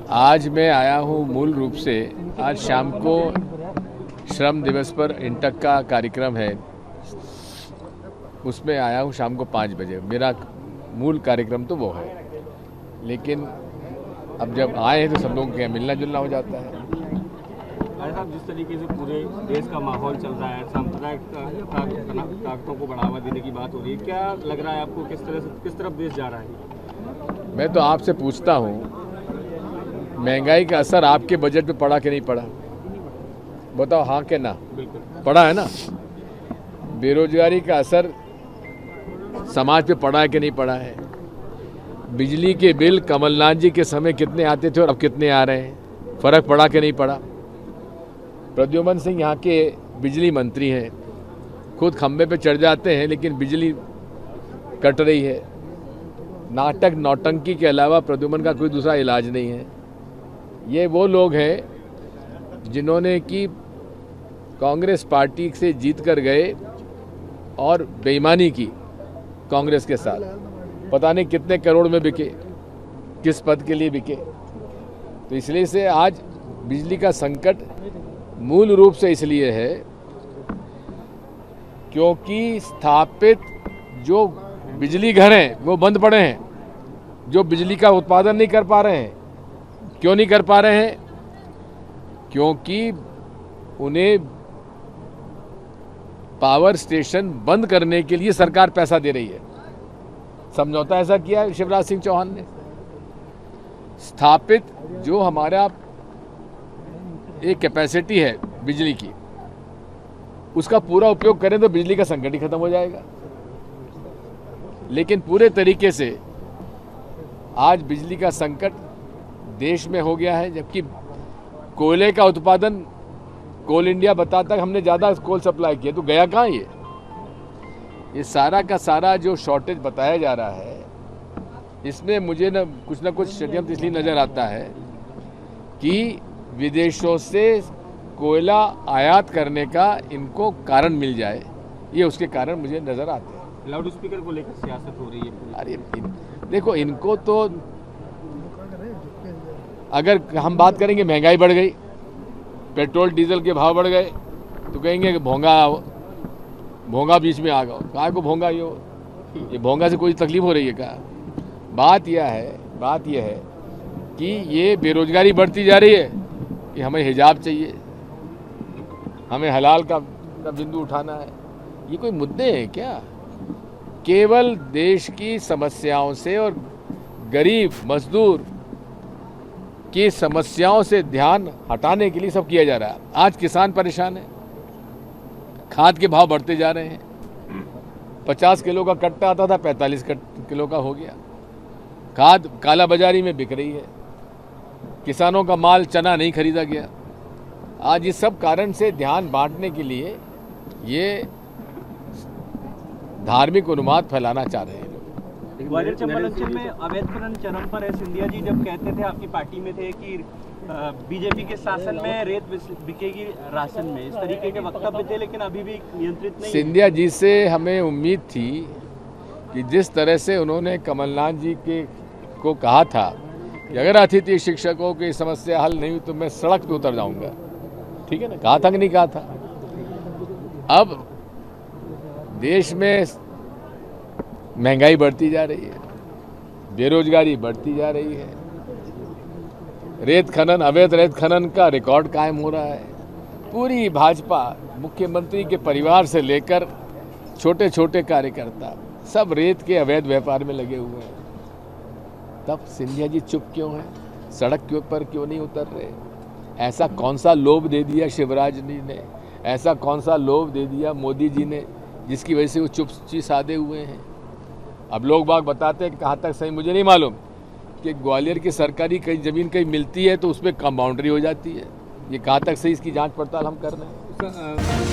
आज मैं आया हूँ मूल रूप से, आज शाम को श्रम दिवस पर इंटक का कार्यक्रम है, उसमें आया हूँ शाम को 5 बजे। मेरा मूल कार्यक्रम तो वो है, लेकिन अब जब आए हैं तो सब लोगों के मिलना जुलना हो जाता है। साहब, जिस तरीके से पूरे देश का माहौल चल रहा है, सांप्रदायिक ताकतों को बढ़ावा देने की बात हो रही है, क्या लग रहा है आपको किस तरफ देश जा रहा है? मैं तो आपसे पूछता हूँ, महंगाई का असर आपके बजट पे पड़ा कि नहीं पड़ा? बताओ हाँ कि ना? बिल्कुल पड़ा है ना। बेरोजगारी का असर समाज पे पड़ा है कि नहीं पड़ा है? बिजली के बिल कमलनाथ जी के समय कितने आते थे और अब कितने आ रहे हैं? फर्क पड़ा कि नहीं पड़ा? प्रद्युमन सिंह यहाँ के बिजली मंत्री हैं, खुद खंबे पे चढ़ जाते हैं लेकिन बिजली कट रही है। नाटक नौटंकी के अलावा प्रद्युमन का कोई दूसरा इलाज नहीं है। ये वो लोग हैं जिन्होंने कि कांग्रेस पार्टी से जीत कर गए और बेईमानी की कांग्रेस के साथ, पता नहीं कितने करोड़ में बिके, किस पद के लिए बिके। तो इसलिए से आज बिजली का संकट मूल रूप से इसलिए है क्योंकि स्थापित जो बिजली घर हैं वो बंद पड़े हैं, जो बिजली का उत्पादन नहीं कर पा रहे हैं। क्यों नहीं कर पा रहे हैं? क्योंकि उन्हें पावर स्टेशन बंद करने के लिए सरकार पैसा दे रही है। समझौता ऐसा किया है शिवराज सिंह चौहान ने। स्थापित जो हमारा एक कैपेसिटी है बिजली की, उसका पूरा उपयोग करें तो बिजली का संकट ही खत्म हो जाएगा। लेकिन पूरे तरीके से आज बिजली का संकट देश में हो गया है, जबकि कोयले का उत्पादन कोल इंडिया बताता है हमने ज़्यादा कोल सप्लाई किया, तो गया कहाँ ये सारा का सारा जो शॉर्टेज बताया जा रहा है, इसमें मुझे न कुछ षड्यंत्र इसलिए नज़र आता है कि विदेशों से कोयला आयात करने का इनको कारण मिल जाए, ये उसके कारण मुझे नज़र आते हैं। लाउड स्पीकर को लेकर सियासत हो रही है। अरे देखो, इनको तो अगर हम बात करेंगे महंगाई बढ़ गई, पेट्रोल डीजल के भाव बढ़ गए, तो कहेंगे कि भोंगा बीच में आ गया। कहाँ को भोंगा? ये भोंगा से कोई तकलीफ हो रही है क्या? बात यह है कि ये बेरोजगारी बढ़ती जा रही है कि हमें हिजाब चाहिए, हमें हलाल का बिंदु उठाना है। ये कोई मुद्दे हैं क्या? केवल देश की समस्याओं से और गरीब मजदूर की समस्याओं से ध्यान हटाने के लिए सब किया जा रहा है। आज किसान परेशान है, खाद के भाव बढ़ते जा रहे हैं। 50 किलो का कट्टा आता था, 45 किलो का हो गया। खाद काला बाजारी में बिक रही है, किसानों का माल चना नहीं खरीदा गया। आज इस सब कारण से ध्यान बांटने के लिए ये धार्मिक उन्माद फैलाना चाह रहे हैं। ग्वालियर चंबल अंचल में अवैध खनन चरम पर है। सिंधिया जी जब कहते थे, आपकी पार्टी में थे, कि बीजेपी के शासन में रेत बिकेगी राशन में, इस तरीके के वक्तव्य थे, लेकिन अभी भी नियंत्रित नहीं। सिंधिया जी से हमें उम्मीद थी कि जिस तरह से उन्होंने कमलनाथ जी को कहा था कि अगर अतिथि शिक्षकों की समस्या हल नहीं हुई तो मैं सड़क पे उतर जाऊंगा, ठीक है ना, कहा था कि नहीं कहा था? अब देश में महंगाई बढ़ती जा रही है, बेरोजगारी बढ़ती जा रही है, अवैध रेत खनन का रिकॉर्ड कायम हो रहा है। पूरी भाजपा, मुख्यमंत्री के परिवार से लेकर छोटे छोटे कार्यकर्ता सब रेत के अवैध व्यापार में लगे हुए हैं। तब सिंधिया जी चुप क्यों हैं? सड़क के ऊपर क्यों नहीं उतर रहे? ऐसा कौन सा लोभ दे दिया शिवराज जी ने, ऐसा कौन सा लोभ दे दिया मोदी जी ने, जिसकी वजह से वो चुप साधे हुए हैं? अब लोग बाग बताते हैं कि कहाँ तक सही मुझे नहीं मालूम कि ग्वालियर की सरकारी कहीं ज़मीन कहीं मिलती है तो उसमें कम बाउंड्री हो जाती है। ये कहाँ तक सही, इसकी जांच पड़ताल हम कर रहे हैं।